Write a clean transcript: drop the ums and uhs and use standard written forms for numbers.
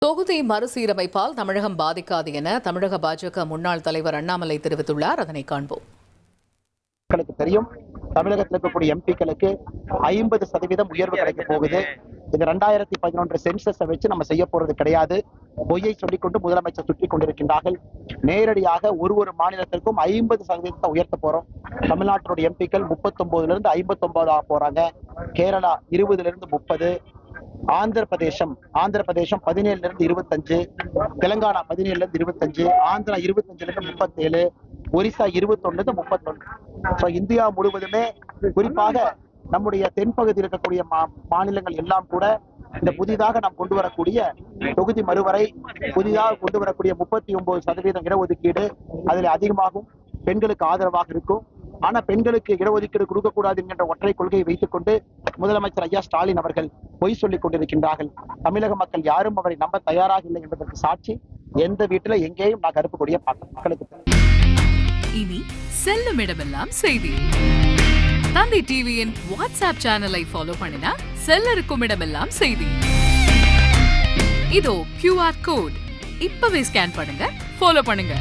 தொகுதி மறுசீரமைப்பால் தமிழகம் பாதிக்காது என தமிழக பாஜக முன்னாள் தலைவர் அண்ணாமலை தெரிவித்துள்ளார். அதனை காண்போம். மக்களுக்கு தெரியும், தமிழகத்தில் இருக்கக்கூடிய எம்பிக்களுக்கு 50% உயர்வு கிடைக்க போகுது. இந்த 2011 சென்சஸை வச்சு நம்ம செய்ய போறது கிடையாது. பொய்யை சொல்லிக்கொண்டு முதலமைச்சர் சுற்றி கொண்டிருக்கின்றார்கள். நேரடியாக ஒரு மாநிலத்திற்கும் 50% உயர்த்த போறோம். தமிழ்நாட்டினுடைய எம்பிக்கள் 39 59 ஆக போறாங்க. கேரளா 20 30, ஆந்திர பிரதேசம் 17 25, தெலுங்கானா 17 25, ஆந்திரா 25 37, ஒரிசா 21 31. இந்தியா முழுவதுமே, குறிப்பாக நம்முடைய தென்பகுதியில் இருக்கக்கூடிய மாநிலங்கள் எல்லாம் கூட இந்த புதிதாக நாம் கொண்டு வரக்கூடிய தொகுதி மறுவரை, புதிதாக கொண்டு வரக்கூடிய 39% இடஒதுக்கீடு அதில் அதிகமாகும் பெண்களுக்கு ஆதரவாக இருக்கும். ஆனா பெண்களுக்கு இடஒதுக்கீடு கொடுக்கக்கூடாது என்கின்ற ஒற்றை கொள்கையை வைத்துக் கொண்டு முதலமைச்சர் ஐயா ஸ்டாலின் அவர்கள் பொய் சொல்லிக் கொண்டிருக்கின்றார்கள். தமிழக மக்கள் யாரும் அவரை நம்ப தயாராக இல்லை என்பதற்கு சாட்சி எந்த வீட்டுல எங்கேயும் நான் கருப்பு கொடிய மக்களுக்கு. இனி செல்லும் இடமெல்லாம் செய்தி. தந்தி டிவியின் வாட்ஸ்அப் சேனலை ஃபாலோ பண்ணினா செல்ல இருக்கும் இடமெல்லாம் செய்தி. இதோ QR கோட், இப்பவே ஸ்கேன் பண்ணுங்க, ஃபாலோ பண்ணுங்க.